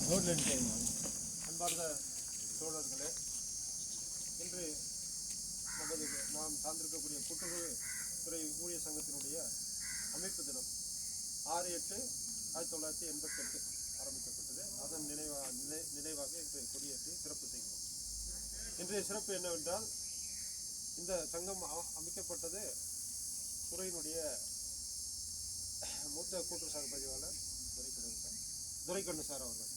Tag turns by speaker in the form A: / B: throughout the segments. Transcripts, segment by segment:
A: அன்பார்ந்த தோழர்களே, இன்று நாம் சார்ந்திருக்கக்கூடிய கூட்டுறவு துறை ஊழியர் சங்கத்தினுடைய அமைப்பு தினம் 6/8/1988 ஆரம்பிக்கப்பட்டது. அதன் நினைவாக இன்று கொடியேற்றி சிறப்பு செய்கிறோம். இன்றைய சிறப்பு என்னவென்றால், இந்த சங்கம் அமைக்கப்பட்டது துறையினுடைய மூத்த கூட்டுறவு சார் பதிவாளர் துரைக்கண்ணு சார் அவர்கள்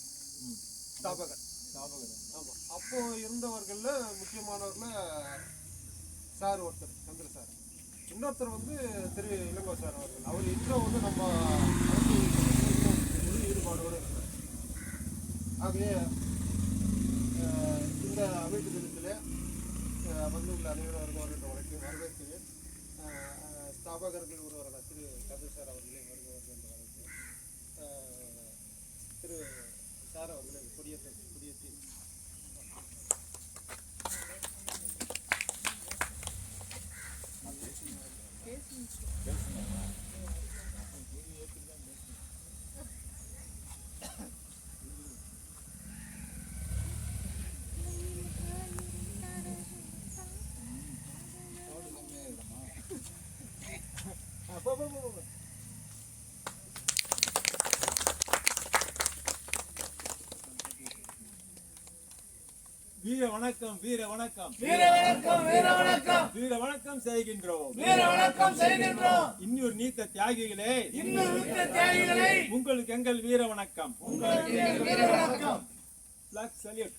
A: ஸ்தாபகர். ஆமாம், அப்போ இருந்தவர்களில் முக்கியமானவர்களில் சார் ஒருத்தர் சந்திர சார், இன்னொருத்தர் திரு இளங்கோ சார் அவர்கள். அவர் இன்னும் நம்ம அரசு ஈடுபாடோடு இருக்கிறார். ஆகவே இந்த அமைப்பு தினத்தில் வந்துள்ள அனைவரும் வருகின்ற வழக்கு வரவேற்கிறேன். ஸ்தாபகர்கள் ஒருவரான திரு சந்திர சார் அவர்களே வருகிறவர்கள் என்று வரவேற்கிறேன். திரு சார் அவர்களை கொடியேற்றி
B: வீர வணக்கம், வீர வணக்கம்,
C: வீர வணக்கம், வீர வணக்கம்,
B: வீர வணக்கம் செய்கின்றோம்,
C: வீர வணக்கம் செய்கின்றோம்.
B: இன்னொரு நீத்த தியாகிகளே,
C: இன்னொரு நீத்த தியாகிகளே,
B: உங்களுக்கு எங்கள் வீர வணக்கம்,
C: உங்களுக்கு எங்கள் வீர வணக்கம்.
B: Flag salute.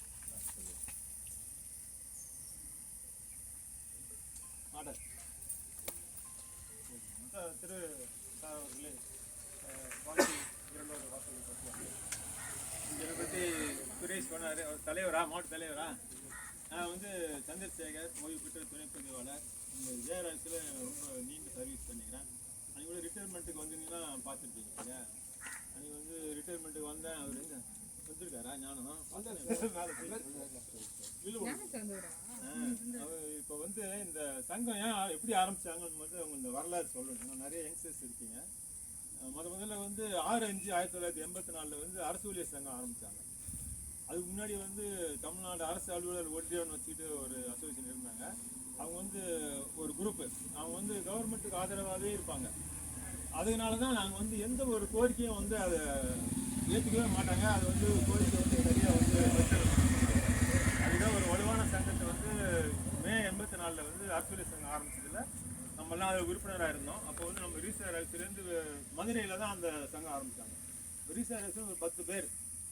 A: திரு சார் அவர்களே இரண்டாவது வாசல் பற்றி
B: இதை பற்றி சுரேஷ் சொன்னார். அவர் தலைவரா, மாவட்ட தலைவரா? நான் சந்திரசேகர், ஓய்வு பெற்ற துணை பதிவாளர். இந்த ஜெயராஜில் ரொம்ப நீண்ட சர்வீஸ் பண்ணிக்கிறேன். அன்றைக்கி கூட ரிட்டையர்மெண்ட்டுக்கு வந்தீங்கன்னா பார்த்துருப்பீங்க இல்லையா? அன்றைக்கி ரிட்டையர்மெண்ட்டுக்கு வந்தேன். அவர் எங்கே வந்துருக்காரா? ஞானம் இப்போ இந்த சங்கம் ஏன் எப்படி ஆரம்பிச்சாங்கன்னு அவங்க இந்த வரலாறு சொல்லணும். நிறைய யங்ஸ்டர்ஸ் இருக்கீங்க. முதல்ல 6/5/1984 அரசு ஊழியர் சங்கம் ஆரம்பித்தாங்க. அதுக்கு முன்னாடி தமிழ்நாடு அரசு அலுவலர் ஒன்றியம்னு வச்சுக்கிட்டு ஒரு அசோசியேஷன் இருந்தாங்க. அவங்க ஒரு குரூப்பு. அவங்க கவர்மெண்ட்டுக்கு ஆதரவாகவே இருப்பாங்க. அதனால தான் நாங்கள் எந்த ஒரு கோரிக்கையும் அதை ஏற்றுக்கவே மாட்டாங்க. அது கோரிக்கை நிறைய அதுதான் ஒரு வலுவான சங்கத்தை மே 84 அரசு ஊழியர் சங்கம் ஆரம்பிச்சதில் நம்மளாம் அதில் உறுப்பினராக இருந்தோம். அப்போ நம்ம ரீசர் அரசுலேருந்து மதுரையில் தான் அந்த சங்கம் ஆரம்பித்தாங்க. ரீசர் அரசு ஒரு 10 பேர்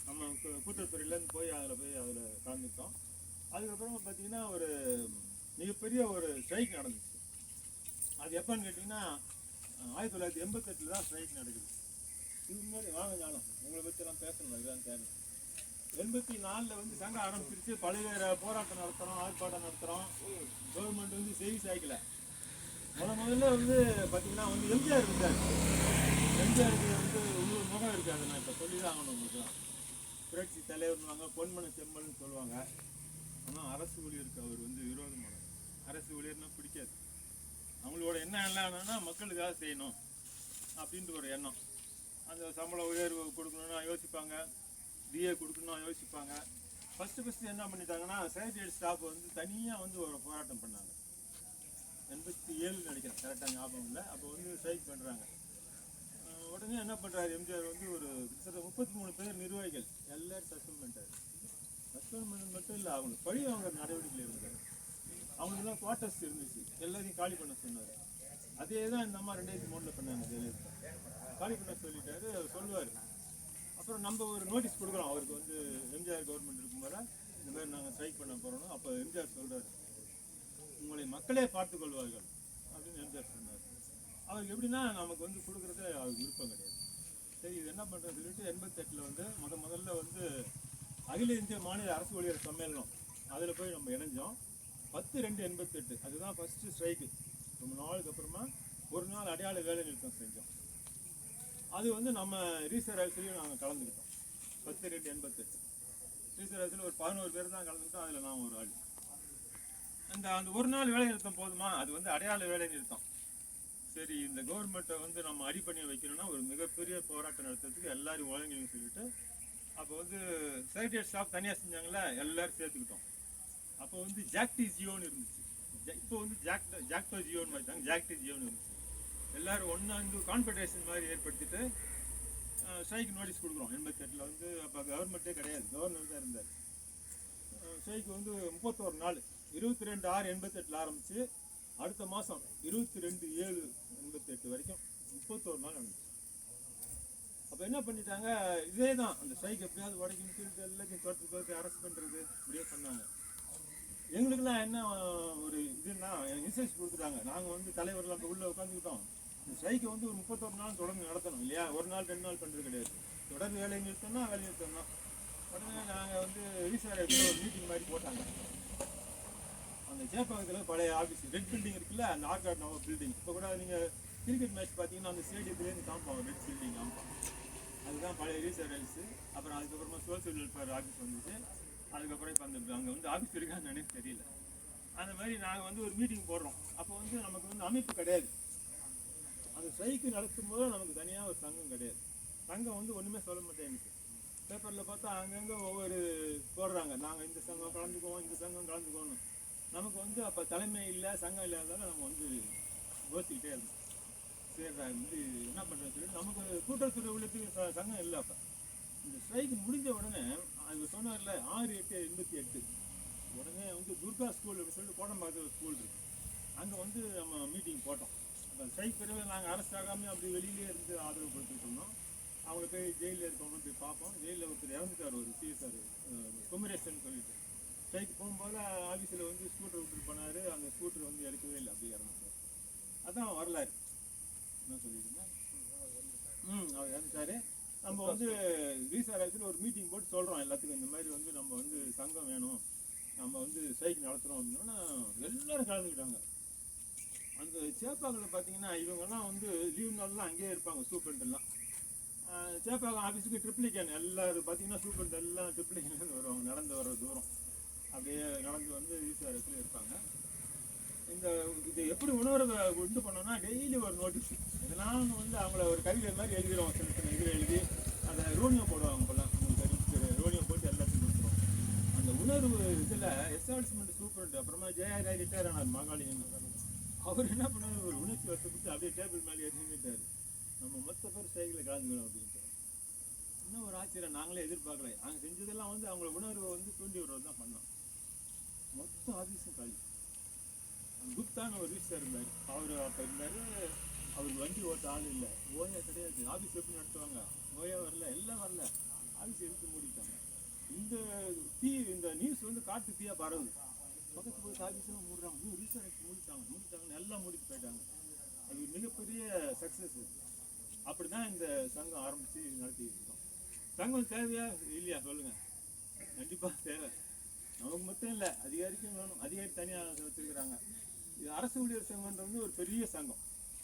B: நம்ம கூட்டுறவுத்துறையிலேருந்து அதில் கலந்துக்கிட்டோம். அதுக்கப்புறமா பார்த்தீங்கன்னா ஒரு மிகப்பெரிய ஒரு ஸ்ட்ரைக் நடந்துச்சு. அது எப்போன்னு கேட்டிங்கன்னா 1988 தான் ஸ்ட்ரைக் நடக்குது. இது முன்னாடி வாங்க ஞானம் உங்களை பற்றிலாம் பேசணும். இதுதான் தேவை. 84 சங்கம் ஆரம்பிச்சிருச்சு. பல்வேறு போராட்டம் நடத்துகிறோம், ஆர்ப்பாட்டம் நடத்துகிறோம். கவர்மெண்ட் செய்தி சாய்க்கல. முதல்ல பார்த்தீங்கன்னா எம்ஜிஆர் இருந்தார். எம்ஜிஆருக்கு உள்ளூர் முகம் இருக்காது. நான் இப்போ சொல்லி தான் ஆகணும். உங்களுக்குலாம் புரட்சி தலைவர்னுவாங்க, பொன்மன செம்மல்னு சொல்லுவாங்க. ஆனால் அரசு ஊழியருக்கு அவர் விரோதமான அரசு ஊழியர்னா பிடிக்காது. அவங்களோட எண்ணம் என்னன்னா மக்களுக்காக செய்யணும் அப்படின்ற ஒரு எண்ணம். அந்த சம்பள உயர்வு கொடுக்கணும்னா யோசிப்பாங்க, டிஏ கொடுக்கணும்னா யோசிப்பாங்க. ஃபஸ்ட்டு என்ன பண்ணிட்டாங்கன்னா, செக்ரட்டரியேட் ஸ்டாஃப் தனியாக ஒரு போராட்டம் பண்ணாங்க. 87 நினைக்கிறேன், கரெக்டாக ஞாபகம் இல்லை. அப்போ ஸ்ட்ரைக் பண்ணுறாங்க. உடனே என்ன பண்ணுறாரு எம்ஜிஆர் ஒரு கிட்டத்தட்ட 33 பேர் நிர்வாகிகள் எல்லாரும் சஸ்பெண்ட் பண்ணிட்டாரு. சஸ்பெண்ட் பண்ணது மட்டும் இல்லை, அவங்களுக்கு பழி வாங்குற நடவடிக்கையில் இருந்தார். அவங்களுக்கு தான் குவார்ட்டர்ஸ் இருந்துச்சு, எல்லாத்தையும் காலி பண்ண சொன்னார். அதே தான் இந்த அம்மா 2003 பண்ணாங்க. ஜெயலலிதா காலி பண்ண சொல்லிட்டாரு. அவர் சொல்லுவார். அப்புறம் நம்ம ஒரு நோட்டீஸ் கொடுக்குறோம் அவருக்கு. எம்ஜிஆர் கவர்மெண்ட் இருக்கும்போது இந்த மாதிரி நாங்கள் ஸ்ட்ரைக் பண்ண போகிறோம். அப்போ எம்ஜிஆர் சொல்கிறார், உங்களை மக்களே பார்த்துக்கொள்வார்கள் அப்படின்னு எம்ஜிஆர் சொன்னார். அவருக்கு எப்படின்னா நமக்கு கொடுக்குறது அவருக்கு விருப்பம் கிடையாது. சரி, இது என்ன பண்ணுறது சொல்லிட்டு 88 முதல்ல அகில இந்திய மாநில அரசு ஊழியர் சம்மேளனம் அதில் போய் நம்ம இணைஞ்சோம். 10/2/88 அதுதான் ஃபஸ்ட்டு ஸ்ட்ரைக்கு. ரொம்ப நாளுக்கு அப்புறமா ஒரு நாள் அடையாள வேலை நிறுத்தம் செஞ்சோம். அது நம்ம ரீசர் அரசுலையும் நாங்கள் கலந்துக்கிட்டோம். 10/2/88 ரீசர் அரசில் ஒரு 11 பேர் தான் கலந்துக்கிட்டோம். அதில் நான் ஒரு ஆள். அந்த ஒரு நாள் வேலை நிறுத்தம் போதுமா? அது அடையாள வேலை நிறுத்தம். சரி, இந்த கவர்மெண்ட்டை நம்ம அடி பண்ணி வைக்கணும்னா ஒரு மிகப்பெரிய போராட்டம் நடத்துறதுக்கு எல்லாரும் உழைங்கன்னு சொல்லிட்டு அப்போ வந்து செக்ரட்டரியேட் ஸ்டாஃப் தனியாக செஞ்சாங்களே, எல்லாரும் சேர்த்துக்கிட்டோம். அப்போ வந்து ஜாக்டி ஜியோன்னு இருந்துச்சு. இப்போ வந்து ஜாக்டோ ஜியோன்னு மாற்றிட்டாங்க, ஜாக்டி ஜியோன்னு இருந்துச்சு. எல்லோரும் ஒன்றா வந்து கான்ஃபெடரேஷன் மாதிரி ஏற்படுத்திட்டு ஸ்ட்ரைக்கு நோட்டீஸ் கொடுக்குறோம். 88 வந்து அப்போ கவர்மெண்ட்டே கிடையாது, கவர்னர் தான் இருந்தார். ஸ்ட்ரைக்கு வந்து 31 நாள், 22/6/88 ஆரம்பித்து அடுத்த மாதம் 22/7/88 வரைக்கும் 31 நாள் நடந்துச்சு. அப்போ என்ன பண்ணிட்டாங்க, இதே தான் அந்த ஸ்ட்ரைக் எப்படியாவது உடைக்குன்னு சொல்லிட்டு எல்லாத்தையும் தோற்று அரெஸ்ட் பண்ணுறது இப்படியே பண்ணாங்க. எங்களுக்கெல்லாம் என்ன ஒரு இதுன்னா இன்ஸ்ட்ரக்ஷன் கொடுத்துட்டாங்க. நாங்கள் வந்து தலைவர்லாம் இப்போ உள்ளே உட்காந்துக்கிட்டோம். இந்த ஸ்ட்ரைக்கை வந்து ஒரு 31 நாள் தொடர்ந்து நடத்தணும் இல்லையா, ஒரு நாள் 2 நாள் பண்ணுறது கிடையாது. தொடர்ந்து வேலை நிறுத்தம்னா வேலை நிறுத்தம் தான். உடனே நாங்கள் வந்து ரீசார் ஒரு மீட்டிங் மாதிரி போட்டாங்க. அந்த சேப்பாக்கத்தில் பழைய ஆஃபீஸ் ரெட் பில்டிங் இருக்குல்ல, அந்த ஆர்காட் நவ பில்டிங். இப்போ கூட நீங்கள் கிரிக்கெட் மேட்ச் பார்த்தீங்கன்னா அந்த ஸ்டேடியத்துலேருந்து காமிப்பாங்க, ரெட் பில்டிங் காமிப்பாங்க. அதுதான் பழைய ரீசார் ஹெல்ஸு. அப்புறம் அதுக்கப்புறமா சோசியல் வெல்ஃபேர் ஆஃபீஸ் வந்துச்சு. அதுக்கப்புறம் இப்போ அந்த அங்கே வந்து ஆஃபீஸ் இருக்கான்னு எனக்கு தெரியல. அந்த மாதிரி நாங்கள் வந்து ஒரு மீட்டிங் போடுறோம். அப்போ வந்து நமக்கு வந்து அமைப்பு கிடையாது. அந்த ஸ்ட்ரைக்கு நடத்தும் போது நமக்கு தனியாக ஒரு சங்கம் கிடையாது. சங்கம் வந்து ஒன்றுமே சொல்ல மாட்டேங்குது. பேப்பரில் பார்த்தா அங்கங்கே ஒவ்வொரு போடுறாங்க, நாங்கள் இந்த சங்கம் கலந்துக்குவோம், இந்த சங்கம் கலந்துக்குவோன்னு. நமக்கு வந்து அப்போ தலைமை இல்லை, சங்கம் இல்லாததால் நம்ம வந்து யோசிக்கிட்டே இருந்தோம். சரி வந்து என்ன பண்ணுறேன்னு சொல்லி நமக்கு கூட்டத்துறை உள்ளத்துக்கு சங்கம் இல்லை. அப்போ இந்த ஸ்ட்ரைக்கு முடிஞ்ச உடனே அது சொன்னார்ல 6/8/88 உடனே வந்து துர்கா ஸ்கூல் அப்படின்னு சொல்லிட்டு கோடம்பாக்கத்தில் ஒரு ஸ்கூல் இருக்குது. அங்கே வந்து நம்ம மீட்டிங் போட்டோம். அந்த ஸ்ட்ரைக் பிறகு நாங்கள் அரெஸ்ட் ஆகாமல் அப்படி வெளியிலே இருந்து ஆதரவு கொடுத்துட்டு இருந்தோம். அவங்கள போய் ஜெயிலில் இருக்கவங்க போய் பார்ப்போம். ஜெயிலில் ஒருத்தர் இறந்துட்டார், ஒரு சிஎஸ்ஆர் குமரேசன் சொல்லிட்டு. ஸ்ட்ரைக்கு போகும்போது ஆஃபீஸில் வந்து ஸ்கூட்டர் விட்டுட்டு போனார். அந்த ஸ்கூட்டர் வந்து எடுக்கவே இல்லை, அப்படியே இறந்துட்டார். அதான் வரலாறு. என்ன சொல்லிட்டுருந்தேன், அவர் இறந்துட்டார். நம்ம வந்து ரீசார் ஆஃபீஸில் ஒரு மீட்டிங் போட்டு சொல்கிறோம் எல்லாத்துக்கும், இந்த மாதிரி வந்து நம்ம வந்து சங்கம் வேணும், நம்ம வந்து ஸ்ட்ரைக் நடத்துகிறோம் அப்படின்னா எல்லோரும் கலந்துக்கிட்டாங்க. அந்த சேப்பாக்கில் பார்த்தீங்கன்னா இவங்கெல்லாம் வந்து லீவ் நாள்லாம் அங்கேயே இருப்பாங்க. சூப்பரெண்டெல்லாம் சேப்பாக்கம் ஆஃபீஸுக்கு ட்ரிப்ளிகேன் எல்லோரும் பார்த்தீங்கன்னா சூப்பரெண்ட் எல்லாம் ட்ரிப்ளிகேன்லேருந்து வருவாங்க, நடந்து வர தூரம் அப்படியே நடந்து வந்து ரீசார் ஆஃபீஸில் இருப்பாங்க. இந்த இது எப்படி உணர்வை இது பண்ணோன்னா டெய்லி ஒரு நோட்டீஸ் இதெல்லாம் வந்து அவங்கள ஒரு கவிதை மாதிரி எழுதிடுவோம். சின்ன சின்ன இதில் எழுதி அதை ரோனியோ போடுவாங்க. இப்போல்லாம் உங்களுக்கு ரோனியோ போட்டு எல்லாத்தையும் கொடுத்துருவோம். அந்த உணர்வு இதில் எஸ்டாப்ளிஷ்மெண்ட் சூப்பர் அப்புறமா ஜேஆர் ரிட்டையர் ஆனார் மகாலிங்கன். அவர் என்ன பண்ணார், ஒரு உணர்ச்சி வசப்பட்டு அப்படியே டேபிள் மேலே எழுதிட்டார், நம்ம மொத்த பேர் ஸ்ட்ரைக்கில் கலந்துக்கணும் அப்படின்ட்டு. இன்னும் ஒரு ஆச்சரியம், நாங்களே எதிர்பார்க்கல. நாங்கள் செஞ்சதெல்லாம் வந்து அவங்கள உணர்வை வந்து தூண்டி விடுறது தான் பண்ணோம். மொத்த ஆஃபீஸும் காலி. குப்தான்னு ஒரு ரீசர் இருந்தார், அவர் அப்போ இருந்தார். அவருக்கு வண்டி ஓட்ட ஆள் இல்லை, ஓயா கிடையாது. ஆஃபீஸ் எப்படி நடத்துவாங்க, ஓயா வரல, எல்லாம் வரல, ஆஃபீஸ் எடுத்து மூடிட்டாங்க. இந்த நியூஸ் வந்து காட்டு தீயாக பரவுது. பக்கத்து போய் ஆஃபீஸெல்லாம் மூடுறாங்க, ரீசர் மூடிட்டாங்கன்னு எல்லாம் மூடிட்டு போயிட்டாங்க. அது மிகப்பெரிய சக்ஸஸ். அப்படி தான் இந்த சங்கம் ஆரம்பித்து நடத்திக்கிட்டு இருக்கோம். சங்கம் தேவையா இல்லையா சொல்லுங்கள்? கண்டிப்பாக தேவை. நமக்கு மட்டும் இல்லை, அதிகாரிக்கும் வேணும். அதிகாரி தனியாக வச்சுருக்கிறாங்க. இது அரசு ஊழியர் சங்கம்ன்றது வந்து ஒரு பெரிய சங்கம்.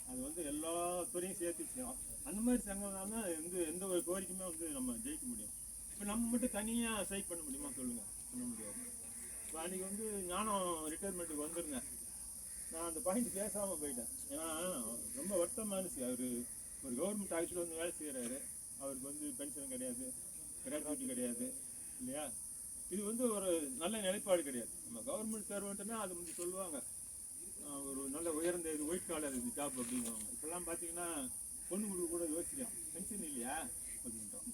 B: அது வந்து எல்லா துறையும் சேர்த்து செய்யும். அந்த மாதிரி சங்கம் தான் வந்து எந்த ஒரு கோரிக்கையுமே வந்து நம்ம ஜெயிக்க முடியும். இப்போ நம்ம மட்டும் தனியாக ஸ்ட்ரைக் பண்ண முடியுமா சொல்லுங்கள்? பண்ண முடியாது. இப்போ அன்றைக்கி வந்து ஞானம் ரிட்டையர்மெண்ட்டுக்கு வந்திருந்தேன். நான் அந்த பாயிண்ட் பேசாமல் போயிட்டேன். ஏன்னா ரொம்ப வருத்தமானுச்சு. அவர் ஒரு கவர்மெண்ட் ஆஃபீஸில் வந்து வேலை செய்கிறாரு. அவருக்கு வந்து பென்ஷன் கிடையாது, கிராஜுவிட்டி கிடையாது இல்லையா. இது வந்து ஒரு நல்ல நிலைப்பாடு கிடையாது. நம்ம கவர்மெண்ட் சர்வெண்ட்னா அது வந்து சொல்லுவாங்க ஒரு நல்ல உயர்ந்த இது ஒயிட் காலர் இது ஜாப் அப்படிங்குவாங்க. இப்போல்லாம் பார்த்தீங்கன்னா பொண்ணு கொடுக்க கூட யோசிக்கிறோம், பென்ஷன் இல்லையா அப்படின்றோம்.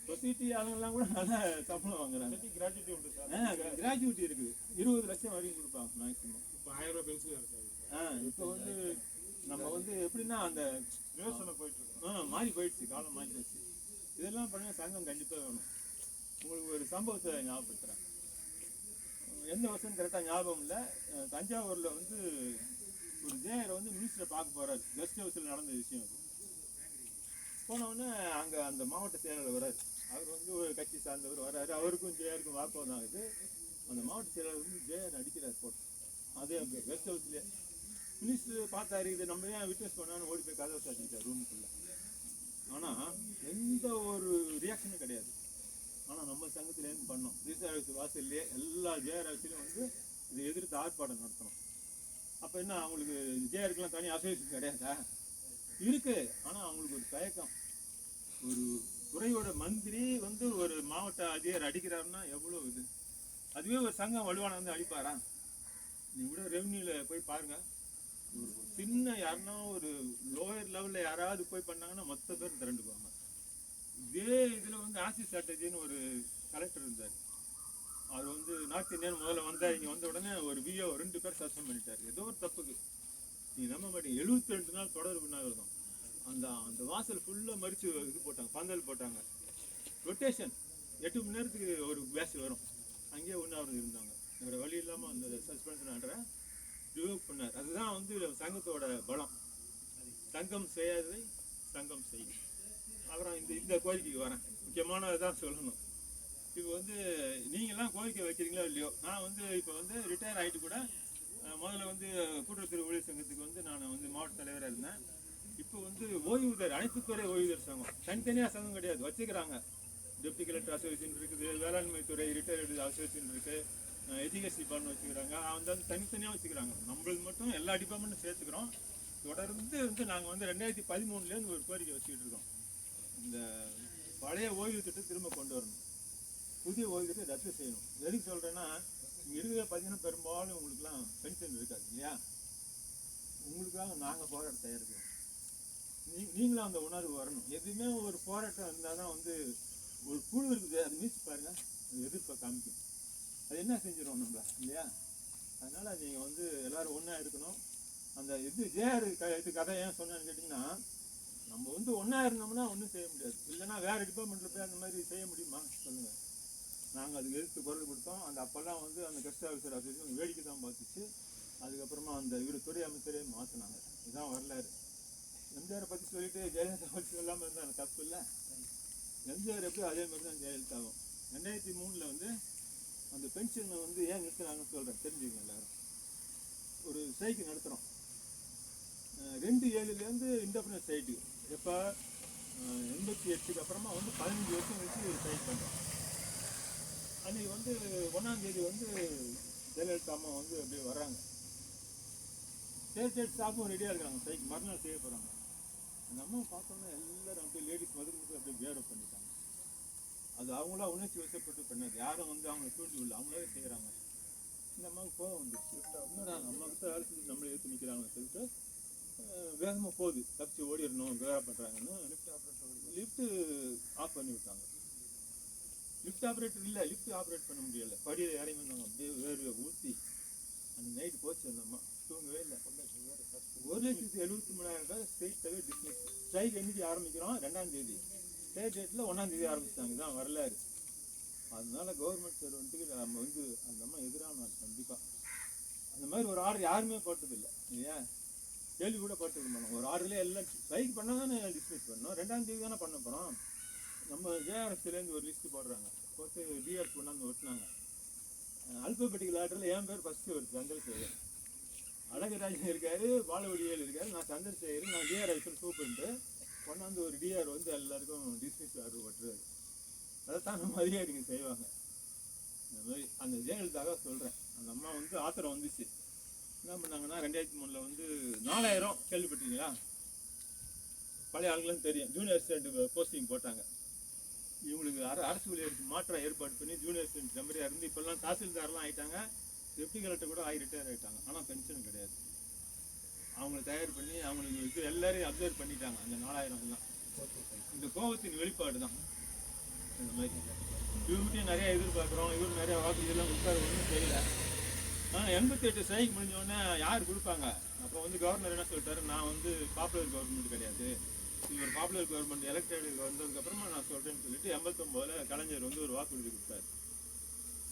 B: சொசைட்டி ஆளுங்கெல்லாம் கூட நல்ல சம்பளம் வாங்குறாங்க. கிராஜுவிட்டி உண்டு சார், கிராஜுவிட்டி இருக்குது. 20 லட்சம் வரைக்கும் கொடுப்பாங்க மேக்ஸிமம். இப்போ 1000 ரூபா பென்ஷன். இப்போ வந்து நம்ம வந்து எப்படின்னா அந்த யோசனை போயிட்டு இருக்கோம், மாறி போயிடுச்சு, காலம் மாறி போயிடுச்சு. இதெல்லாம் பண்ண சங்கம் கண்டிப்பாக வேணும். உங்களுக்கு ஒரு சம்பவத்தை ஞாபகப்படுத்துகிறேன். எந்த வருஷம் கரெக்டாக ஞாபகம் இல்லை. தஞ்சாவூரில் வந்து ஒரு ஜேஆர் வந்து மினிஸ்டரை பார்க்க போகிறார். கெஸ்ட் ஹவுஸில் நடந்த விஷயம் அது. போனவுடனே அங்கே அந்த மாவட்ட செயலாளர் வர்றார். அவர் வந்து ஒரு கட்சி சார்ந்தவர் வர்றாரு. அவருக்கும் ஜேஆருக்கும் வாக்குவாதம் ஆகுது. அந்த மாவட்ட செயலாளர் வந்து ஜேஆர் அடிக்கிறார் போட்டு. அதே அங்கே கெஸ்ட் ஹவுஸ்லேயே மினிஸ்டர் பார்த்தாரு. இது நம்ம ஏன் விட்னஸ் பண்ணான்னு ஓடி போய் கதவை சாத்திக்கிட்டார் ரூமுக்குள்ளே. ஆனால் எந்த ஒரு ரியாக்ஷனும் கிடையாது. ஆனால் நம்ம சங்கத்துலேருந்து பண்ணோம். ரீசார் ஆஃபீஸ் வாசல்லையே எல்லா ஜேஆர் ஆஃபீஸ்லையும் வந்து இதை எதிர்த்து ஆர்ப்பாட்டம் நடத்தணும். அப்போ என்ன அவங்களுக்கு ஜேஆருக்கெல்லாம் தனி அசோசியேஷன் கிடையாதா? இருக்குது. ஆனால் அவங்களுக்கு ஒரு தயக்கம். ஒரு துறையோட மந்திரி வந்து ஒரு மாவட்ட அதிகாரி அடிக்கிறாருன்னா எவ்வளோ இது. அதுவே ஒரு சங்கம் வலுவான வந்து அடிப்பாரா? நீ கூட ரெவன்யூல போய் பாருங்க, ஒரு சின்ன யாருன்னா ஒரு லோயர் லெவல்ல யாராவது போய் பண்ணாங்கன்னா மொத்த பேர் திரண்டுக்குவாங்க. இதே இதுல வந்து ஆசிஸ் சாட்டர்ஜின்னு ஒரு கலெக்டர் இருந்தார். அவர் வந்து நார்த் இந்தியன் முதல்ல வந்தார். இங்கே வந்த உடனே ஒரு விஓ 2 பேர் சஸ்பெண்ட் பண்ணிட்டார், ஏதோ ஒரு தப்புக்கு. நீ நம்ப மாட்டீங்க, 72 நாள் தொடர் உண்ணாவிரதம். அந்த அந்த வாசல் ஃபுல்லாக மறித்து இது போட்டாங்க, பந்தல் போட்டாங்க. ரொட்டேஷன் 8 மணி நேரத்துக்கு ஒரு பேட்ச் வரும், அங்கேயே உண்ணாவிரதம் இருந்தாங்க. வேறு வழி இல்லாமல் அந்த சஸ்பென்ஷன் ஆர்டரை ரிவோக் பண்ணார். அதுதான் வந்து சங்கத்தோட பலம். சங்கம் செய்யாததை சங்கம் செய்யும். அப்புறம் இந்த கோரிக்கைக்கு வரேன், முக்கியமானதான் சொல்லணும். இப்போ வந்து நீங்கள்லாம் கோரிக்கை வைக்கிறீங்களோ இல்லையோ, நான் வந்து இப்போ வந்து ரிட்டையர் ஆகிட்டு கூட முதல்ல வந்து கூட்டுறவுத்துறை ஊழியர் சங்கத்துக்கு வந்து நான் வந்து மாவட்ட தலைவராக இருந்தேன். இப்போ வந்து ஓய்வூதியர், அனைத்து துறை ஓய்வூதியர் சங்கம், தனித்தனியாக சங்கம் கிடையாது, வச்சுக்கிறாங்க. டெப்டி கலெக்டர் அசோசியேஷன் இருக்குது, வேளாண்மை துறை ரிட்டையர்டு அசோசியேஷன் இருக்குது, எஜுகேஷன் டிபார்ட்மெண்ட் வச்சுக்கிறாங்க. வந்து தனித்தனியாக வச்சுக்கிறாங்க. நம்மளுக்கு மட்டும் எல்லா டிபார்ட்மெண்ட்டும் சேர்த்துக்கிறோம். தொடர்ந்து வந்து நாங்கள் வந்து 2013 ஒரு கோரிக்கை வச்சுக்கிட்டு இருக்கோம். இந்த பழைய ஓய்வு திட்டம் திரும்ப கொண்டு வரணும், புதிய ஓய்வு ரத்து செய்யணும். எதுக்கு சொல்கிறேன்னா, இங்கே இருக்கிற பார்த்தீங்கன்னா பெரும்பாலும் உங்களுக்குலாம் பென்ஷன் இருக்காது இல்லையா? உங்களுக்காக நாங்கள் போராட்ட தயாரிக்கிறோம். நீங்களும் அந்த உணர்வு வரணும். எதுவுமே ஒரு போராட்டம் இருந்தால் தான் வந்து ஒரு குழு இருக்குது, அது மீச்சு பாருங்கள், அது எதிர்ப்பை காமிக்கும். அது என்ன செஞ்சிடும் நம்மள இல்லையா? அதனால் நீங்கள் வந்து எல்லோரும் ஒன்றா இருக்கணும். அந்த ஜேஆர் இது கதை ஏன் சொன்னான்னு கேட்டிங்கன்னா, நம்ம வந்து ஒன்றா இருந்தோம்னா ஒன்றும் செய்ய முடியாது. இல்லைன்னா வேறு டிபார்ட்மெண்ட்டில் போய் அந்த மாதிரி செய்ய முடியுமா சொல்லுங்கள்? நாங்கள் அதுக்கு எதிர்த்து குரல் கொடுத்தோம். அந்த அப்போல்லாம் வந்து அந்த கெஸ்ட் ஆஃபீஸர் அசோசியேஷன் வேடிக்கை தான் பார்த்துச்சு. அதுக்கப்புறமா அந்த துறை அமைச்சரே மாற்றினாங்க. இதுதான் வரலாறு. எம்ஜிஆரை பற்றி சொல்லிட்டு ஜெயலலிதா பற்றி சொல்லாமல் இருந்தால் எனக்கு தப்பு இல்லை. எம்ஜிஆர் எப்படி அதே மாதிரி தான் ஜெயலலிதாவும். 2003 வந்து அந்த பென்ஷனை வந்து ஏன் நிறுத்தினாங்கன்னு சொல்கிறேன், தெரிஞ்சுக்கங்க எல்லாரும். ஒரு ஸ்ட்ரைக்கு நடத்துகிறோம். 2/7 இண்டிபெண்டன்ஸ் ஸ்ட்ரைக்கு. எப்போ 88 அப்புறமா வந்து 15 வருஷம் கழிச்சு ஸ்ட்ரைக் பண்ணுறோம். அன்றைக்கி வந்து 1ஆம் தேதி வந்து ஜெயலலிதா அம்மா வந்து அப்படியே வர்றாங்க. ஸ்டேட் ஸ்டாஃபும் ரெடியாக இருக்கிறாங்க, ஸ்ட்ரைக் மறுநாள் செய்ய போகிறாங்க. அந்த அம்மா பார்த்தோன்னா எல்லோரும் அப்படியே லேடிஸ் மதுக்கு அப்படியே பிஹேவ் பண்ணிட்டாங்க. அது அவங்களா உணர்ச்சி வசப்பட்டு பண்ணது, யாரும் வந்து அவங்க தூண்டி உள்ள அவங்களே செய்கிறாங்க. இந்த அம்மாவுக்கு கோவம் வந்துடுச்சு. என்னடா அம்மாவுக்கு வேலை செஞ்சு நம்மளை எடுத்து நிற்கிறாங்கன்னு சொல்லிட்டு வேகமாக போகுது, தப்பிச்சு ஓடிடணும், வேலை பண்ணுறாங்கன்னு லிஃப்ட்டு ஆஃப் பண்ணி விட்டாங்க. லிஃப்ட் ஆப்ரேட்டர் இல்லை, லிஃப்ட் ஆப்ரேட் பண்ண முடியலை. படியில் இறங்கி வந்தாங்க, அப்படியே வேர்வை ஊற்றி அந்த நைட்டு போச்சு. அந்த அம்மா தூங்கவே இல்லை. 1,73,000 பேர் ஸ்ட்ரைட்டாகவே டிஸ்மிஸ். ஸ்ட்ரைக் என்றைக்கு ஆரம்பிக்கிறோம்? 2ஆம் தேதி. ஸ்டேட் டேட்டில் 1ஆம் தேதி ஆரம்பிச்சிட்டாங்க. இதுதான் வரலாறு. அதனால கவர்மெண்ட் சர்வெண்ட்டுக்கு நம்ம வந்து அந்த அம்மா எதிரான கண்டிப்பாக. அந்த மாதிரி ஒரு ஆர்டர் யாருமே போட்டதில்லை இல்லையா? கேள்வி கூட போட்டது பண்ணோம். ஒரு ஆர்டர்லேயே எல்லாம் ஸ்ட்ரைக் பண்ணால் தானே டிஸ்மிஸ் பண்ணோம். 2ஆம் தேதி தானே பண்ண போகிறோம். நம்ம ஜேஆர்எஸ்லேருந்து ஒரு லிஸ்ட்டு போடுறாங்க, போட்டு டிஆர்எஸ் கொண்டாந்து ஒட்டினாங்க. அல்பபெட்டிக்கல் ஆர்டரில் என் பேர் ஃபஸ்ட்டு வருது, சந்திரசேகர். அழகராஜன் இருக்கார், பாலவடியல் இருக்கார், நான் சந்திரசேகர், நான் டிஆர்எஸ் சூப்பர்ன்ட்டு கொண்டாந்து ஒரு டிஆர் வந்து எல்லாருக்கும் டிஸ்மிஸ் ஆர்டர் ஒட்டுறாரு. அதைத்தான் நம்ம அதிகாரிங்க செய்வாங்க. அந்த மாதிரி அந்த ஜெயலலிதாக சொல்கிறேன். அந்த அம்மா வந்து ஆத்திரம் வந்துச்சு. என்ன பண்ணாங்கன்னா 2003 வந்து 4000 கேள்விப்பட்டீங்களா? பழைய ஆளுங்களும் தெரியும். ஜூனியர் அசிஸ்டன்ட் போஸ்டிங் போட்டாங்க. இவங்களுக்கு அரசு ஊழியருக்கு மாற்றம் ஏற்பாடு பண்ணி ஜூனியர் அசிஸ்டன்ட் மெம்பரியாக இருந்து இப்போல்லாம் தாசில்தார்லாம் ஆகிட்டாங்க, டெப்டி கலெக்டர் கூட ரிட்டையர் ஆகிட்டாங்க. ஆனால் பென்ஷன் கிடையாது. அவங்களை தயார் பண்ணி அவங்களுக்கு இது எல்லாரையும் அப்சர்வ் பண்ணிட்டாங்க. அந்த 4000 எல்லாம் இந்த கோபத்தின் வெளிப்பாடு தான். இந்த மாதிரி இவர்கிட்டையும் நிறையா எதிர்பார்க்குறோம், இவர் நிறையா வாக்குறுதியெல்லாம் கொடுத்தாரு, ஒன்றும் தெரியல. ஆனால் 88 ஸ்ட்ரைக் முடிஞ்சோடனே யார் கொடுப்பாங்க? அப்போ வந்து கவர்னர் என்ன சொல்லிட்டாரு, நான் வந்து பாப்புலர் கவர்மெண்ட் கிடையாது, இவர் பாப்புலர் கவர்மெண்ட் எலெக்டட் வந்ததுக்கப்புறமா நான் சொல்கிறேன்னு சொல்லிட்டு 89 கலைஞர் வந்து ஒரு வாக்குறுதி கொடுத்தாரு.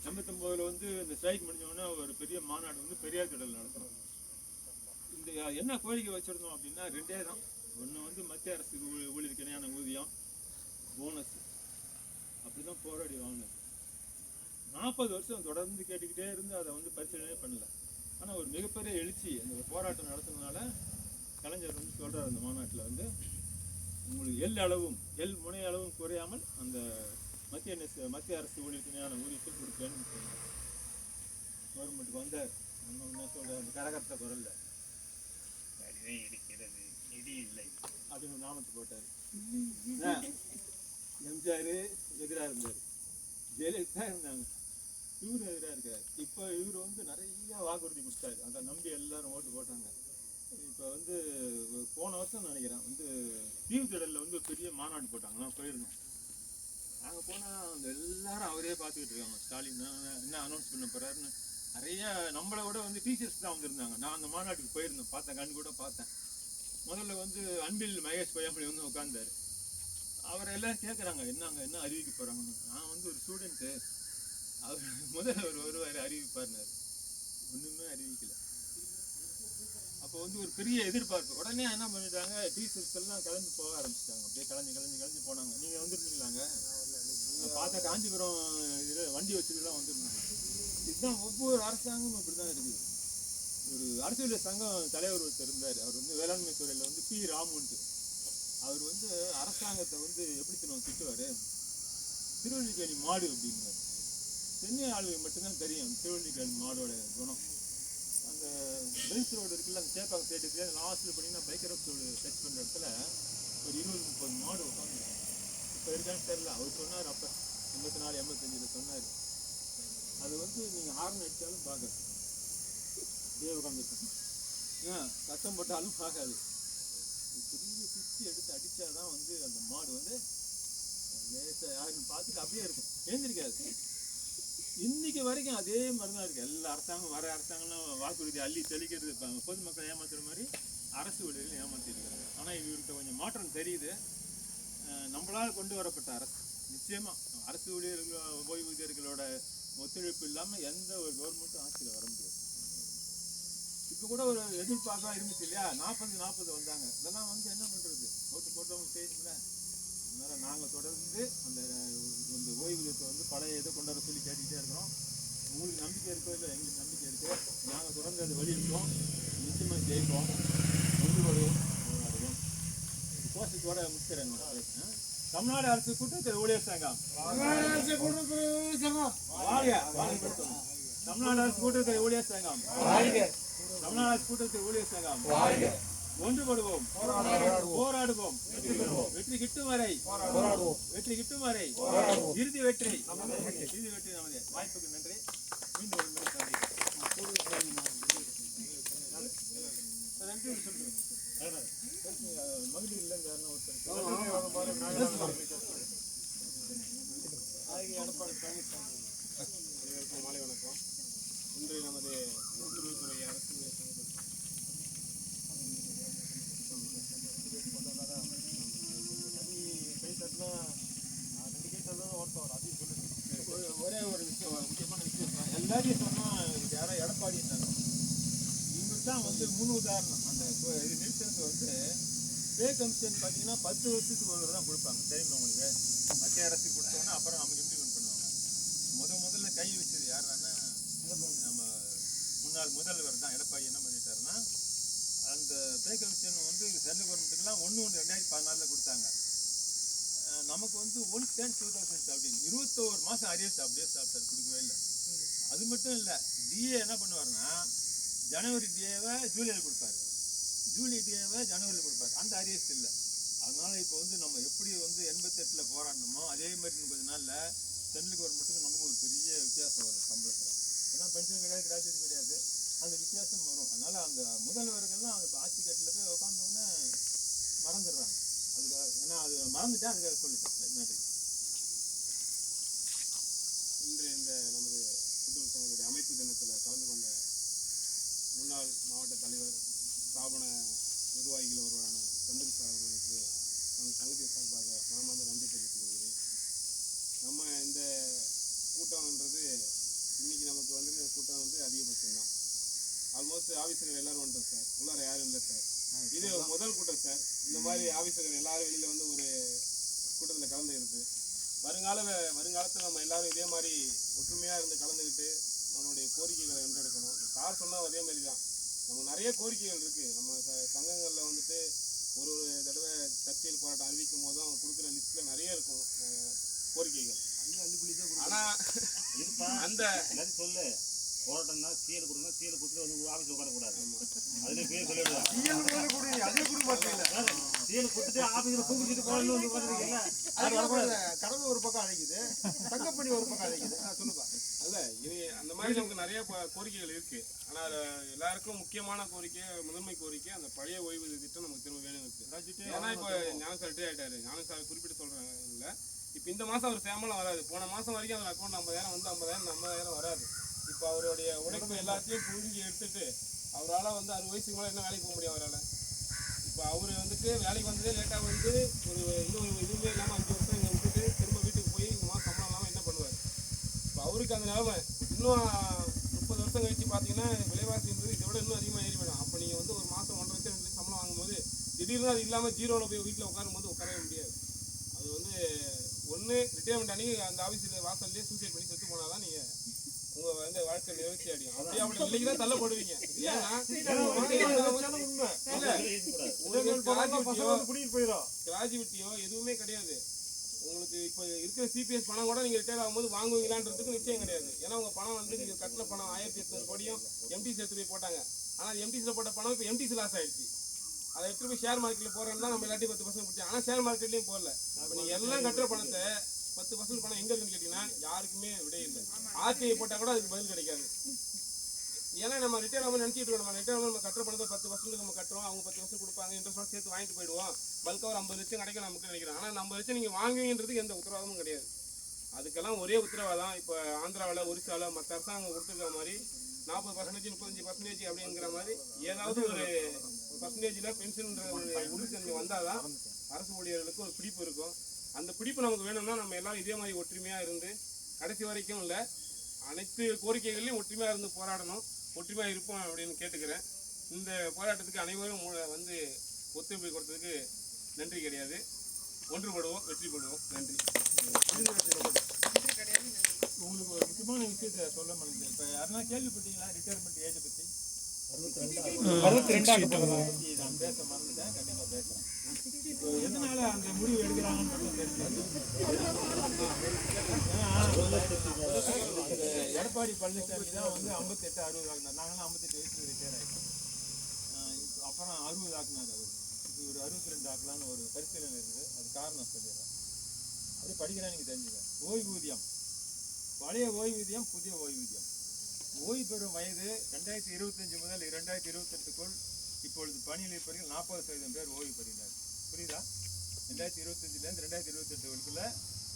B: 89 வந்து இந்த ஸ்ட்ரைக் முடிஞ்சோடனே ஒரு பெரிய மாநாடு வந்து பெரியார் திடல் நடத்தணும். இந்த என்ன கோரிக்கை வச்சுருந்தோம் அப்படின்னா 2 தான். ஒன்று வந்து மத்திய அரசு ஊழியருக்கு இணையான ஊதியம், போனஸ், அப்படி தான் போராடி வாங்கினது. 40 வருஷம் தொடர்ந்து கேட்டுக்கிட்டே இருந்து அதை வந்து பரிசீலனையே பண்ணல. ஆனால் ஒரு மிகப்பெரிய எழுச்சி அந்த போராட்டம் நடத்துனதுனால கலைஞர் வந்து சொல்கிறார் அந்த மாநாட்டில் வந்து, உங்களுக்கு எல் முனை அளவும் குறையாமல் அந்த மத்திய அரசு ஊழியருக்கு இணையான ஊதியத்தை கொடுப்பேன்னு சொன்னார். கவர்மெண்ட்டுக்கு வந்தார். என்ன சொல்கிறார் அந்த கரகரத்த குரலில், வரிவை இருக்கிறது நிதி இல்லை அப்படின்னு நாமத்து போட்டார். எம்ஜிஆர் எதிராக இருந்தார், ஜெயலலிதா இருந்தாங்க, இவரு எதிராக இருக்காரு. இப்போ இவர் வந்து நிறைய வாக்குறுதி கொடுத்தாரு, அதை நம்பி எல்லாரும் ஓட்டு போட்டாங்க. இப்போ வந்து போன வருஷம் நினைக்கிறேன் வந்து தீவுத்திடலில் வந்து பெரிய மாநாடு போட்டாங்க, நான் போயிருந்தோம். நாங்கள் போனால் அந்த எல்லாரும் அவரே பார்த்துக்கிட்டு இருக்காங்க. ஸ்டாலின் என்ன அனௌன்ஸ் பண்ண போகிறாருன்னு நிறைய நம்மளை விட வந்து டீச்சர்ஸ் தான் வந்திருந்தாங்க. நான் அந்த மாநாட்டுக்கு போயிருந்தேன், பார்த்தேன், கண் கூட பார்த்தேன். முதல்ல வந்து அன்பில் மகேஷ் பொய்யாமொழி வந்து உட்காந்தாரு. அவரை எல்லாம் கேட்குறாங்க என்ன அறிவிக்க போகிறாங்கன்னு. நான் வந்து ஒரு ஸ்டூடெண்ட்டு, அவர் முதல்ல வருவார் அறிவிப்பார்னாரு. ஒன்றுமே அறிவிக்கல. அப்போ வந்து ஒரு பெரிய எதிர்பார்ப்பு. உடனே என்ன பண்ணிட்டாங்க, டீச்சர்ஸ் எல்லாம் கிளம்பி போக ஆரம்பிச்சிட்டாங்க. அப்படியே கிளம்பி போனாங்க. நீங்கள் வந்துருந்தீங்களாங்க? பார்த்தா காஞ்சிபுரம் இதில் வண்டி வச்சுட்டுலாம் வந்துருந்தாங்க. இதுதான் ஒவ்வொரு அரசாங்கமும் இப்படி தான் இருக்குது. ஒரு அரசியல் சங்கம் தலைவர் ஒருத்தர் இருந்தார், அவர் வந்து வேளாண்மை துறையில் வந்து பி ராமுன்ட்டு. அவர் வந்து அரசாங்கத்தை வந்து எப்படி திட்டுவார், திருவள்ளிக்கேணி மாடு அப்படின்னாரு. சென்னை ஆளுகை மட்டும்தான் தெரியும் திருவள்ளிக்கேணி மாடோட குணம். அந்த பெல்ஸ் ரோடு இருக்குல்ல, அந்த சேப்பாக்கம் ஸ்டேட்டுக்கு லாஸ்ட்டில் பண்ணிங்கன்னா பைக்கர் ரோடு டச் பண்ணுற இடத்துல ஒரு 20-30 மாடு உட்காந்துருக்காங்க. இப்போ இருக்கான்னு தெரியல. அவர் சொன்னார் அப்போ 84-85 சொன்னார். அது வந்து நீங்கள் ஹார்ன் அடித்தாலும் பார்க்காது, அப்படியே உட்காந்துருக்கோம். ஏன் சத்தம் போட்டாலும் பார்க்காது. பெரிய குச்சி எடுத்து அடித்தாதான் வந்து அந்த மாடு வந்து லேசாக யாருன்னு பார்த்துட்டு அப்படியே இருக்கும், எழுந்திருக்காது. இன்னைக்கு வரைக்கும் அதே மாதிரி தான் இருக்குது. எல்லா அரசாங்கம் வர அரசாங்கம்லாம் வாக்குறுதி அள்ளி தெளிக்கிறது, பொதுமக்கள் ஏமாத்துற மாதிரி அரசு ஊழியர்கள் ஏமாற்றிருக்கிறாங்க. ஆனால் இவருக்கு கொஞ்சம் மாற்றம் தெரியுது. நம்மளால் கொண்டு வரப்பட்ட அரசு நிச்சயமாக அரசு ஊழியர்கள் ஓய்வூதியர்களோட ஒத்துழைப்பு இல்லாமல் எந்த ஒரு கவர்மெண்ட்டும் ஆட்சியில் வர முடியாது. இப்போ கூட ஒரு எதிர்பார்ப்பா இருந்துச்சு இல்லையா, 40 வந்தாங்க. இதெல்லாம் வந்து என்ன பண்ணுறது, ஓட்டு போட்டவங்க செய்யுங்கள. அதனால் நாங்கள் தொடர்ந்து அந்த ஓய்வூதியத்தை வந்து பழைய இதை கொண்டு வர சொல்லி கேட்டுக்கிட்டே இருக்கிறோம். உங்களுக்கு நம்பிக்கை இருக்கோ இல்லை, எங்களுக்கு நம்பிக்கை இருக்குது. நாங்கள் தொடர்ந்து அதை வலியுறுத்தோம், நிச்சயமாக ஜெயிப்போம், ஒன்றுபடுவோம், போராடுவோம். கோஷத்தோட முடிக்கிறேன். தமிழ்நாடு அரசு கூட்டத்தில் ஊழியர் சங்கம் தமிழ்நாடு அரசு கூட்டத்தில் ஊழியர் சங்கம் தமிழ்நாடு அரசு கூட்டத்தில் ஊழியர் சங்கம் ஒன்றுபடுவோம், போராடுவோம், வெற்றி கிட்டும் வரை இறுதி வெற்றி நமது. வாய்ப்புக்கு நன்றி. மீண்டும் ஒரு முறை நன்றி சொல்றேன். மகளிர் இல்லைங்க எடப்பாடி பழனிசாமி மாலை வணக்கம். இன்று நமது உள்துறைத்துறை அரசு கை தட்டினா 2 கை தட்டினா ஓட்டவர் அதையும் சொல்லிட்டு ஒரே ஒரு விஷயம், முக்கியமான விஷயம் எல்லாரையும் சொன்னால் யாரோ எடப்பாடினாங்க. இவர் தான் வந்து முன் உதாரணம். அந்த நிறுத்தத்துக்கு வந்து பே கமிஷன் பார்த்தீங்கன்னா 10 வருஷத்துக்கு ஒரு தான் கொடுப்பாங்க, தெரியுமா உங்களுக்கு? மத்திய அரசு கொடுத்தோன்னா அப்புறம் நமக்கு இம்ப்ளிமெண்ட் பண்ணுவாங்க. முதல்ல கை வச்சது யாருன்னா நம்ம முன்னாள் முதல்வர் தான். எடப்பாடி என்ன பண்ணிட்டாருன்னா, அந்த பே கமிஷன் வந்து சென்ட்ரல் கவர்மெண்ட்டுக்கெல்லாம் 1/1/2014 கொடுத்தாங்க. நமக்கு வந்து 1/10/2017 21 மாதம் அரியர்ஸ் அப்படியே சாப்பிட்டார், கொடுக்கவே இல்லை. அது மட்டும் இல்லை, டிஏ என்ன பண்ணுவாருன்னா ஜனவரி டிஏவை ஜூலையில் கொடுப்பாரு, ஜூலை டிஏவை ஜனவரியில் கொடுப்பாரு. அந்த அரியர்ஸ் இல்லை. அதனால இப்போ வந்து நம்ம எப்படி வந்து 88 போராடணுமோ அதே மாதிரி கொஞ்ச நாளில் சென்ட்ரல் கவர்மெண்ட்டுக்கு நமக்கு ஒரு பெரிய வித்தியாசம் வரும் சம்பளத்தில். ஏன்னா பென்ஷன் கிடையாது, கிராஜுவேட் கிடையாது, அந்த வித்தியாசம் வரும். அதனால அந்த முதல்வர்கள்லாம் அந்த ஆட்சி கட்டில் போய் உட்காந்தோடனே மறந்துடுறாங்க. அதுக்காக ஏன்னா அது மறந்துட்டா அதுக்காக சொல்லிட்டேன். நன்றி. இன்று இந்த நமது கூட்டுறவு சங்கத்துடைய அமைப்பு தினத்தில் கலந்து கொண்ட முன்னாள் மாவட்ட தலைவர், ஸ்தாபன நிர்வாகிகள் ஒருவரான சந்திர சார் அவர்களுக்கு நம்ம சங்கத்தின் சார்பாக மனமார்ந்த நன்றி தெரிவித்துக் கொள்கிறேன். நம்ம இந்த கூட்டம்ன்றது இன்னைக்கு நமக்கு வந்து கூட்டம் வந்து அதிகபட்சம் தான். ஆல்மோஸ்ட் ஆஃபீஸர்கள் எல்லாரும் வந்துட்டோம் சார், உள்ளார யாரும் இல்லை சார். இது முதல் கூட்டம் சார். இந்த மாதிரி ஆஃபீஸர்கள் எல்லாரும் வெளியில் வந்து ஒரு கூட்டத்தில் கலந்துக்கிட்டு வருங்காலத்தில் நம்ம எல்லாரும் இதே மாதிரி ஒற்றுமையாக இருந்து கலந்துக்கிட்டு நம்மளுடைய கோரிக்கைகளை வென்றெடுக்கணும். சார் சொன்னால் அதே மாதிரி தான், நம்ம நிறைய கோரிக்கைகள் இருக்குது. நம்ம சங்கங்களில் வந்துட்டு ஒரு தடவை சர்ச்சையில் போராட்டம் அறிவிக்கும் போதும் அவங்க கொடுக்குற லிஸ்ட்டில் நிறைய இருக்கும் கோரிக்கைகள். ஆனால் அந்த சொல்லு
D: போராட்டம்னா சீல் கொடுங்க, சீல் கொடுத்துட்டு வந்து ஆஃபீஸில் உட்காரக்கூடாது. அதுலேயே பேர் சொல்லிவிடுவாங்க.
A: சீல் கொடுக்க மாட்டீங்களா?
D: சீல் கொடுத்துட்டு ஆஃபீஸில் கூப்பிட்டு போகணும்னு வந்து உட்காந்துருக்கீங்களா?
A: கடமை ஒரு பக்கம் அழைக்குது, தங்கப்பணி ஒரு பக்கம் அழைக்குது. சொல்லுப்பா.
E: அல்ல இது அந்த மாதிரி நமக்கு நிறைய கோரிக்கைகள் இருக்கு. ஆனால் எல்லாருக்கும் முக்கியமான கோரிக்கை, முதன்மை கோரிக்கை அந்த பழைய ஓய்வூதிய திட்டம் நமக்கு திரும்ப வேணும் இருக்கு. ஏன்னா இப்போ ஞானம் சார் ரிட்டையர் ஆயிட்டாரு. ஞானம் சார் குறிப்பிட்டு சொல்றாங்க இல்லை, இப்போ இந்த மாதம் அவர் சேமலாம் வராது. போன மாதம் வரைக்கும் அவர் அக்கௌண்ட் 50,000 வந்து 50,000 வராது. இப்போ அவருடைய உழைப்பு எல்லாத்தையும் புரிஞ்சு எடுத்துட்டு அவரால் வந்து 60 வயசுக்கு மேலே என்ன வேலைக்கு போக முடியும் அவரால்? இப்போ அவர் வந்துட்டு வேலைக்கு வந்ததே லேட்டாக வந்து ஒரு இதுவுமே இல்லாமல் 5 வருஷம் இங்கே விட்டுட்டு திரும்ப வீட்டுக்கு போய் இந்த மாதம் சம்பளம் இல்லாமல் என்ன பண்ணுவார்? இப்போ அவருக்கு அந்த நிலைமை இன்னும் 30 வருஷம் கழிச்சு பார்த்தீங்கன்னா விலைவாசின்றது இதை விட இன்னும் அதிகமாக ஏறி போயிடும். அப்போ நீங்கள் வந்து ஒரு மாதம் 1.5 லட்சம் 2 லட்சம் சம்பளம் வாங்கும்போது திடீர்னு அது இல்லாமல் ஜீரோவில் போய் வீட்டில் உட்காரும்போது உட்காரவே முடியாது. அது வந்து ஒன்று ரிட்டையர்மெண்ட் அன்னைக்கு அந்த ஆஃபீஸில் வாசல்லே சூசைட் பண்ணி செத்து போனால் தான் நீங்கள் உங்க வந்து வாழ்க்கை நிகழ்ச்சி அடையும். அப்படியே அப்படி இல்லைக்கு தான் தள்ளப்படுவீங்க. கிராஜுவிட்டியோ எதுவுமே கிடையாது உங்களுக்கு. இப்போ இருக்கிற சிபிஎஸ் பணம் கூட நீங்க ரிட்டையர் ஆகும்போது வாங்குவீங்களான்றதுக்கு நிச்சயம் கிடையாது. ஏன்னா உங்க பணம் வந்து நீங்க கட்டின பணம் 1800 கோடியும் எம்டிசி எடுத்து போய் போட்டாங்க. ஆனால் எம்டிசியில் போட்ட பணம் இப்போ எம்டிசி லாஸ் ஆயிடுச்சு. அதை எடுத்து போய் ஷேர் மார்க்கெட்டில் போறோம்னா நம்ம எல்லாத்தையும் 10% பிடிச்சோம். ஆனால் ஷேர் மார்க்கெட்லையும் போடல. இப்போ நீங்க எல்லாம் கட்டுற பணத்தை 10% பணம் எங்க இருக்குன்னு கேட்டீங்கன்னா யாருக்குமே விட இல்லை. ஆர்டிஐ போட்டால் கூட அதுக்கு பதில் கிடைக்காது. ஏன்னா நம்ம ரிட்டையர் ஆகாமல் நினச்சிட்டு இருக்கோம். நம்ம ரிட்டையர் நம்ம கட்டுற பணத்தை 10% நம்ம கட்டுறோம், அவங்க 10% கொடுப்பாங்க, இன்ட்ரெஸ்ட் சேர்த்து வாங்கிட்டு போயிடுவோம். பல்காக ஒரு 50 லட்சம் கிடைக்கும் நமக்கு நினைக்கிறோம். ஆனால் 50 லட்சம் நீங்கள் வாங்குவீங்கன்றதுக்கு எந்த உத்தரவாதமும் கிடையாது. அதுக்கெல்லாம் ஒரே உத்தரவாதம் இப்போ ஆந்திராவில், ஒரிசாவில் மற்ற அரசாங்கம் கொடுத்துருக்க மாதிரி 40%, 35% அப்படிங்கிற மாதிரி ஏதாவது ஒரு பர்சன்டேஜில் பென்ஷன்ன்ற ஒரு உறுதித்தன்மை வந்தால் தான் அரசு ஊழியர்களுக்கு ஒரு பிடிப்பு இருக்கும். அந்த பிடிப்பு நமக்கு வேணும்னா நம்ம எல்லாரும் இதே மாதிரி ஒற்றுமையாக இருந்து கடைசி வரைக்கும் இல்லை அனைத்து கோரிக்கைகளையும் ஒற்றுமையாக இருந்து போராடணும். ஒற்றுமையாக இருப்போம் அப்படின்னு கேட்டுக்கிறேன். இந்த போராட்டத்துக்கு அனைவரும் வந்து ஒத்துழைப்பு கொடுத்ததுக்கு நன்றி கிடையாது. ஒன்றுபடுவோம், வெற்றி பெறுவோம். நன்றி.
B: உங்களுக்கு ஒரு முக்கியமான விஷயத்தை சொல்ல முடியுது. இப்போ யாருன்னா கேள்விப்பட்டீங்களா ரிட்டையர்மெண்ட் ஏஜை பற்றி? 62 நான் பேச மறந்துட்டேன், கண்டிப்பாக பேசுகிறேன். இப்போ எதனால அந்த முடிவு எடுக்கிறாங்கன்னு மட்டும் தெரிஞ்சு எடப்பாடி பழனிசாமி தான் வந்து 58, 60 ஆகினார். நாங்களாம் 58 வயசுல ரிட்டையர் ஆகிட்டோம். அப்புறம் 60 ஆக்கினார் அவர். இது ஒரு 62 ஆக்கலான்னு ஒரு பரிசீலனை இருக்குது. அது காரணம் சொல்லிடுறேன். அது படிக்கிறேன், நீங்கள் தெரிஞ்சுக்க. ஓய்வூதியம், பழைய ஓய்வூதியம், புதிய ஓய்வூதியம். ஓய்வு பெறும் வயது 2025 முதல் 2028க்குள் இப்பொழுது பணியில் இருப்பவர்கள் 40% பேர் ஓய்வு பெறுகிறார். புரியுதா? 2025லேருந்து 2028க்குள்ள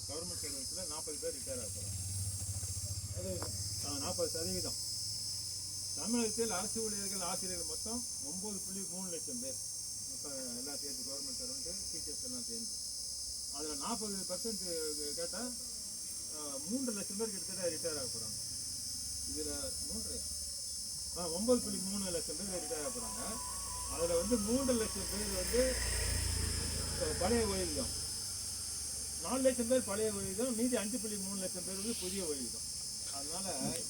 B: கவர்மெண்ட் சர்வீஸில் 40 பேர் ரிட்டையர் ஆகிறாங்க. 40%. தமிழகத்தில் அரசு ஊழியர்கள், ஆசிரியர்கள் மொத்தம் 9.3 லட்சம் பேர். மொத்தம் எல்லாம் சேர்ந்து கவர்மெண்ட் சர்வெண்ட்டு, டீச்சர்ஸ் எல்லாம் சேர்ந்து. அதில் 40% கேட்டால் 3 லட்சம் பேர் கிட்டத்தட்ட ரிட்டையர் ஆக போகிறாங்க. இதில் 9.3 லட்சம் பேர் ரிட்டையர் ஆக போகிறாங்க. அதில் வந்து 3 லட்சம் பேர் வந்து பழைய ஓய்வூதியம், 4 லட்சம் பேர் பழைய ஓய்வூதியம், மீதி 5.3 லட்சம் பேர் வந்து புதிய ஓய்வூதியம். அதனால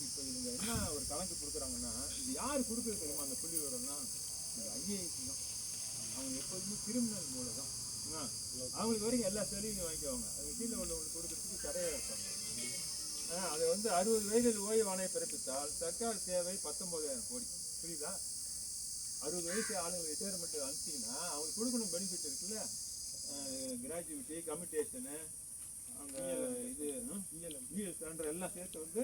B: இப்போ இவங்க என்ன ஒரு கணக்கு கொடுக்குறாங்கன்னா, இது யார் கொடுக்குறது தெரியுமா? அந்த புள்ளி விவரம்னா இந்த ஐஏஎஸ் தான். அவங்க எப்போதுமே கிரிமினல் மூலம் தான். அவங்களுக்கு வரைக்கும் எல்லா சலுகையும் வாங்கிக்குவாங்க. அது கீழே உள்ளவங்களுக்கு கொடுக்கறதுக்கு தடையாக இருப்பாங்க. அதை வந்து 60 வயதில் ஓய்வு ஆணையை பிறப்பித்தால் சர்க்கார் தேவை 19,000 கோடி. புரியுதா? 60 வயசு ஆளுங்க ரிட்டையர்மெண்ட் அனுப்பிச்சிங்கன்னா அவங்களுக்கு கொடுக்கணும் பெனிஃபிட் இருக்குல்ல, கிராஜுவிட்டி, கம்யூட்டேஷனு, அந்த இது இஎல்எஸ் எல்லாம் சேர்த்து வந்து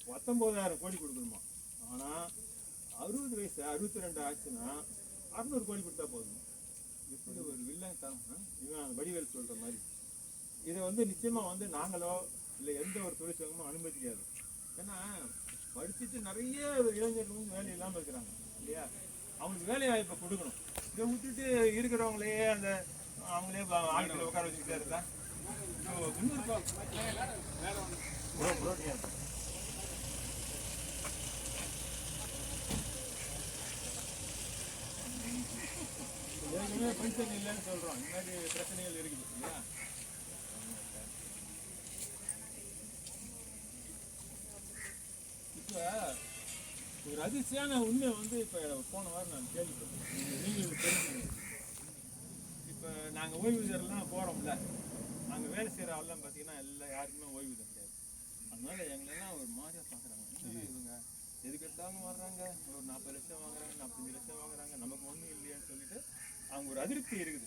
B: 19,000 கோடி கொடுக்கணுமா. ஆனால் 60 வயசு 62 ஆச்சுன்னா 600 கோடி கொடுத்தா போதும். எப்படி ஒரு வில்லன் தான் இவன் வடிவேல் சொல்கிற மாதிரி. இதை வந்து நிச்சயமாக வந்து நாங்களோ இல்லை எந்த ஒரு தொழிற்சங்கமும் அனுமதிக்காது. ஏன்னா படிச்சுட்டு நிறைய இளைஞர்கள் வந்து வேலை இல்லாமல் இருக்கிறாங்க இல்லையா? அவங்களுக்கு வேலை வாய்ப்பை கொடுக்கணும். இதை விட்டுட்டு இருக்கிறவங்களே அந்த அவங்களே ஆட்களை உட்கார வச்சுக்கிட்டே இருந்தா ஏற்கனவே பென்ஷன் இல்லைன்னு சொல்கிறோம். இந்த மாதிரி பிரச்சனைகள் இருக்குது இல்லையா? இப்போ ஒரு அதிர்ச்சியான உண்மை வந்து இப்போ போன வாரம் நான் கேள்விப்பட்டேன். நீங்கள் தெரிஞ்சுக்கணும். இப்போ நாங்கள் ஓய்வூதியர்லாம் போகிறோம்ல, நாங்கள் வேலை செய்கிற ஆள்லாம் பார்த்தீங்கன்னா எல்லாம் யாருக்குமே ஓய்வூதியம் கிடையாது. அதனால எங்களெல்லாம் ஒரு மாதிரியாக பார்க்குறாங்க. இவங்க மற்றவங்க வர்றாங்க ஒரு 40 லட்சம் வாங்குறாங்க 45 லட்சம் வாங்குறாங்க நமக்கு ஒன்றும் இல்லையான்னு சொல்லிட்டு அவங்க ஒரு அதிருப்தி இருக்குது.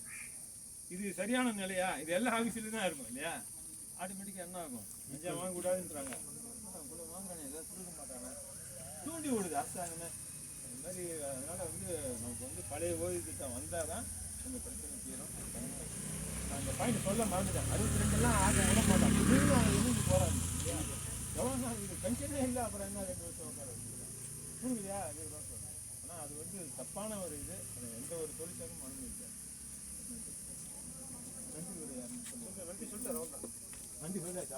B: இது சரியான நிலையா? இது எல்லா ஆஃபீஸ்லையும் தான் இருக்கும் இல்லையா? ஆட்டோமேட்டிக்காக என்ன ஆகும்? லஞ்சா வாங்கக்கூடாதுன்றாங்க, இவ்வளோ வாங்குறானே ஏதாவது கொடுக்க மாட்டாங்க, தூண்டி விடுது அரசாங்கமே. அது மாதிரி அதனால வந்து நமக்கு வந்து பழைய ஓய்வு திட்டம் வந்தால் தான் நம்ம பிரச்சனை தீரும். நான் அந்த பாயிண்ட் சொல்ல மறந்துட்டேன். 62 ஆக விட மாட்டாங்க, இன்னும் அவங்க இருந்து போகிறாங்க இல்லையா? எவ்வளோ நாள் இது பென்ஷனே இல்லை, அப்புறம் என்ன 2 வருஷம் உட்கார புரியுதுலையா? அது தான் சொல்கிறேன். ஆனால் அது வந்து தப்பான ஒரு இது, அது எந்த ஒரு தொழிற்சங்கமும் அனுமதிக்காது. நன்றி சொல்லுங்கள். நன்றி சொல்லிட்டு நன்றி சொல்லியாச்சு.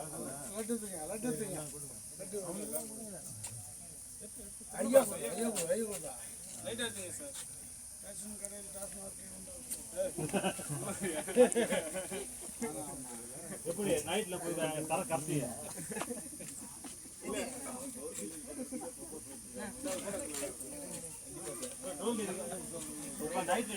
E: லைட்டாக இருக்குங்க சார்.
D: எப்படி நைட்ல போய் தர கரெக்டியா நைட்